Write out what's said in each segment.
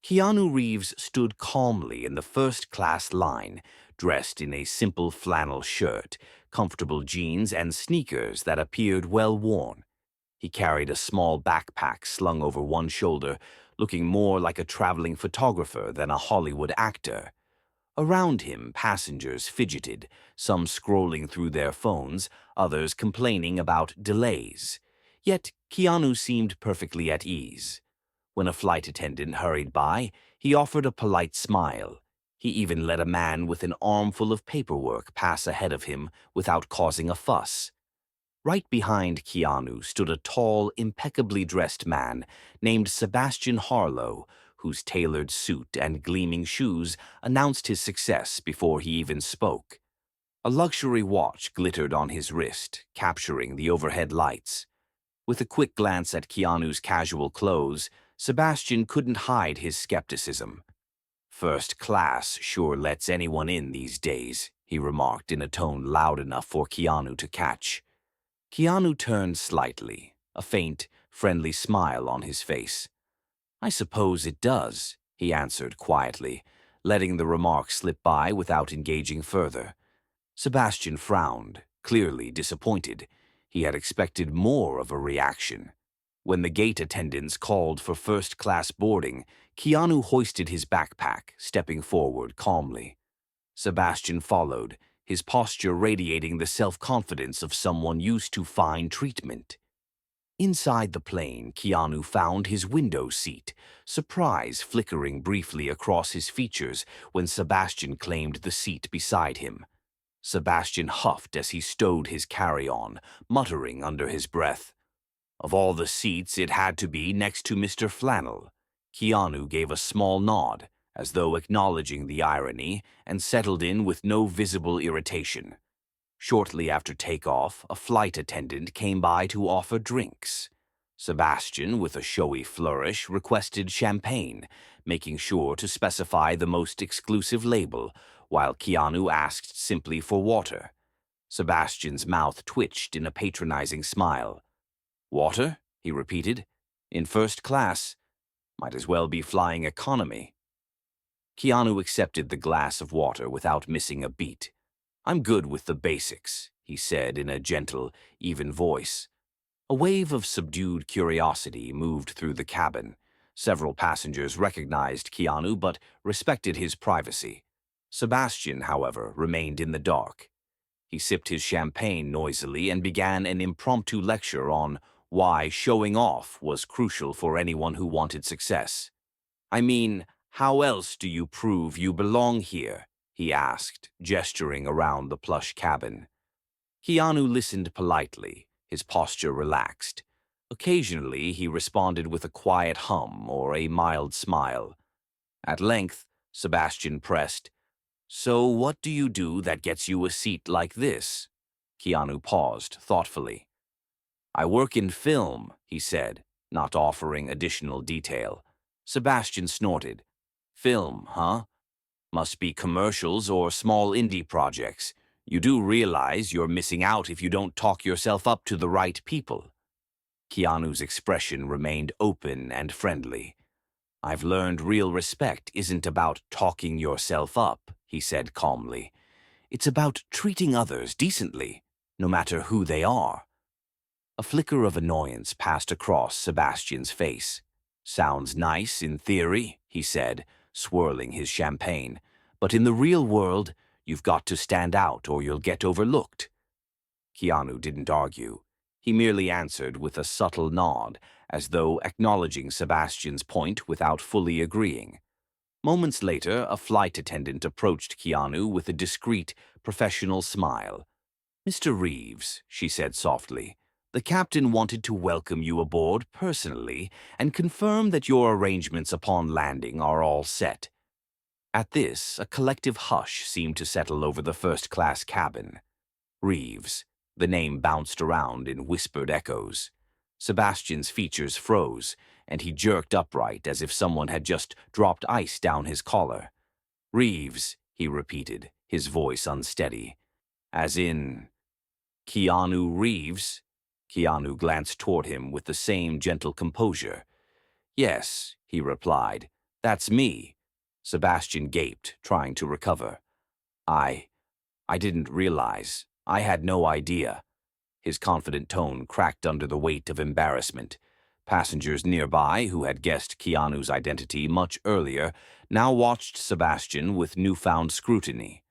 Keanu Reeves stood calmly in the first-class line, dressed in a simple flannel shirt, comfortable jeans, and sneakers that appeared well-worn. He carried a small backpack slung over one shoulder, looking more like a traveling photographer than a Hollywood actor. Around him, passengers fidgeted, some scrolling through their phones, others complaining about delays. Yet Keanu seemed perfectly at ease. When a flight attendant hurried by, he offered a polite smile. He even let a man with an armful of paperwork pass ahead of him without causing a fuss. Right behind Keanu stood a tall, impeccably dressed man named Sebastian Harlow, whose tailored suit and gleaming shoes announced his success before he even spoke. A luxury watch glittered on his wrist, capturing the overhead lights. With a quick glance at Keanu's casual clothes, Sebastian couldn't hide his skepticism. "First class sure lets anyone in these days," he remarked in a tone loud enough for Keanu to catch. Keanu turned slightly, a faint, friendly smile on his face. "I suppose it does," he answered quietly, letting the remark slip by without engaging further. Sebastian frowned, clearly disappointed. He had expected more of a reaction. When the gate attendants called for first-class boarding, Keanu hoisted his backpack, stepping forward calmly. Sebastian followed, his posture radiating the self-confidence of someone used to fine treatment. Inside the plane, Keanu found his window seat, surprise flickering briefly across his features when Sebastian claimed the seat beside him. Sebastian huffed as he stowed his carry-on, muttering under his breath. Of all the seats, it had to be next to Mr. Flannel. Keanu gave a small nod, as though acknowledging the irony, and settled in with no visible irritation. Shortly after takeoff, a flight attendant came by to offer drinks. Sebastian, with a showy flourish, requested champagne, making sure to specify the most exclusive label, while Keanu asked simply for water. Sebastian's mouth twitched in a patronizing smile. "Water?" he repeated. "In first class? Might as well be flying economy." Keanu accepted the glass of water without missing a beat. "I'm good with the basics," he said in a gentle, even voice. A wave of subdued curiosity moved through the cabin. Several passengers recognized Keanu but respected his privacy. Sebastian, however, remained in the dark. He sipped his champagne noisily and began an impromptu lecture on why showing off was crucial for anyone who wanted success. "I mean, how else do you prove you belong here?" he asked, gesturing around the plush cabin. Keanu listened politely, his posture relaxed. Occasionally, he responded with a quiet hum or a mild smile. At length, Sebastian pressed, "So what do you do that gets you a seat like this?" Keanu paused thoughtfully. "I work in film," he said, not offering additional detail. Sebastian snorted. "Film, huh? Must be commercials or small indie projects. You do realize you're missing out if you don't talk yourself up to the right people." Keanu's expression remained open and friendly. "I've learned real respect isn't about talking yourself up," he said calmly. "It's about treating others decently, no matter who they are." A flicker of annoyance passed across Sebastian's face. "Sounds nice in theory," he said, swirling his champagne. "But in the real world, you've got to stand out or you'll get overlooked." Keanu didn't argue. He merely answered with a subtle nod, as though acknowledging Sebastian's point without fully agreeing. Moments later, a flight attendant approached Keanu with a discreet, professional smile. "Mr. Reeves," she said softly, "the captain wanted to welcome you aboard personally and confirm that your arrangements upon landing are all set." At this, a collective hush seemed to settle over the first-class cabin. Reeves. The name bounced around in whispered echoes. Sebastian's features froze, and he jerked upright as if someone had just dropped ice down his collar. "Reeves," he repeated, his voice unsteady. "As in, Keanu Reeves?" Keanu glanced toward him with the same gentle composure. "Yes," he replied. That's me. Sebastian gaped, trying to recover. I I didn't realize. I had no idea. His confident tone cracked under the weight of embarrassment. Passengers nearby, who had guessed Keanu's identity much earlier, now watched Sebastian with newfound scrutiny.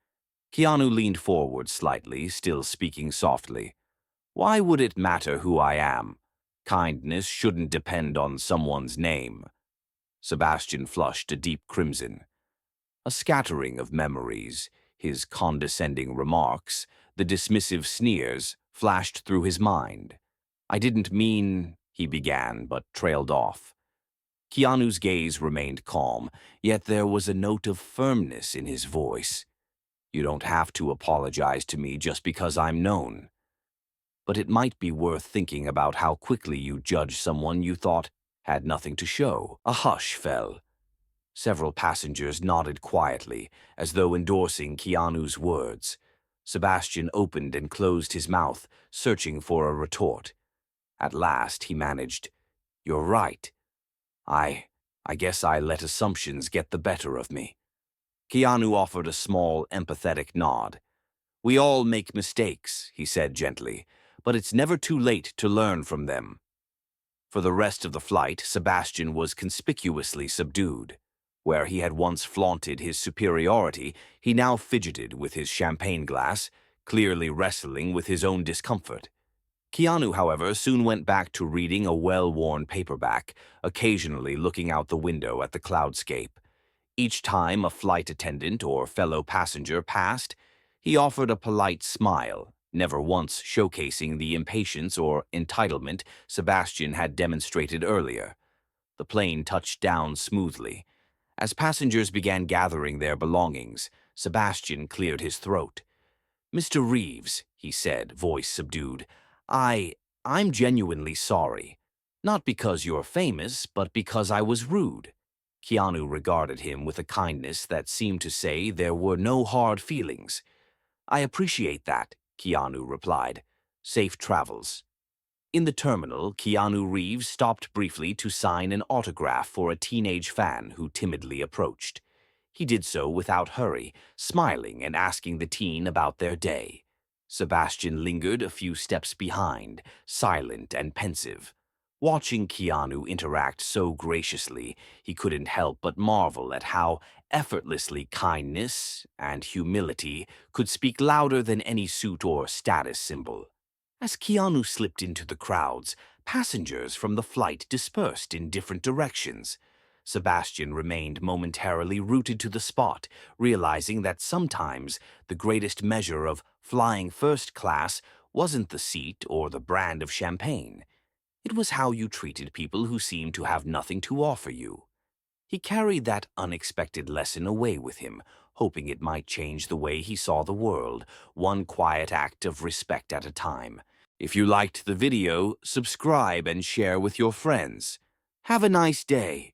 Keanu leaned forward slightly, still speaking softly. Why would it matter who I am? Kindness shouldn't depend on someone's name. Sebastian flushed a deep crimson. A scattering of memories, his condescending remarks, the dismissive sneers, flashed through his mind. I didn't mean, he began, but trailed off. Keanu's gaze remained calm, yet there was a note of firmness in his voice. You don't have to apologize to me just because I'm known. But it might be worth thinking about how quickly you judge someone you thought had nothing to show. A hush fell. Several passengers nodded quietly, as though endorsing Keanu's words. Sebastian opened and closed his mouth, searching for a retort. At last he managed, You're right. I guess I let assumptions get the better of me. Keanu offered a small, empathetic nod. We all make mistakes, he said gently, but it's never too late to learn from them. For the rest of the flight, Sebastian was conspicuously subdued. Where he had once flaunted his superiority, he now fidgeted with his champagne glass, clearly wrestling with his own discomfort. Keanu, however, soon went back to reading a well-worn paperback, occasionally looking out the window at the cloudscape. Each time a flight attendant or fellow passenger passed, he offered a polite smile, never once showcasing the impatience or entitlement Sebastian had demonstrated earlier. The plane touched down smoothly. As passengers began gathering their belongings, Sebastian cleared his throat. Mr. Reeves, he said, voice subdued, I'm genuinely sorry. Not because you're famous, but because I was rude. Keanu regarded him with a kindness that seemed to say there were no hard feelings. I appreciate that, Keanu replied. Safe travels. In the terminal, Keanu Reeves stopped briefly to sign an autograph for a teenage fan who timidly approached. He did so without hurry, smiling and asking the teen about their day. Sebastian lingered a few steps behind, silent and pensive. Watching Keanu interact so graciously, he couldn't help but marvel at how effortlessly kindness and humility could speak louder than any suit or status symbol. As Keanu slipped into the crowds, passengers from the flight dispersed in different directions. Sebastian remained momentarily rooted to the spot, realizing that sometimes the greatest measure of flying first class wasn't the seat or the brand of champagne. It was how you treated people who seemed to have nothing to offer you. He carried that unexpected lesson away with him, hoping it might change the way he saw the world, one quiet act of respect at a time. If you liked the video, subscribe and share with your friends. Have a nice day.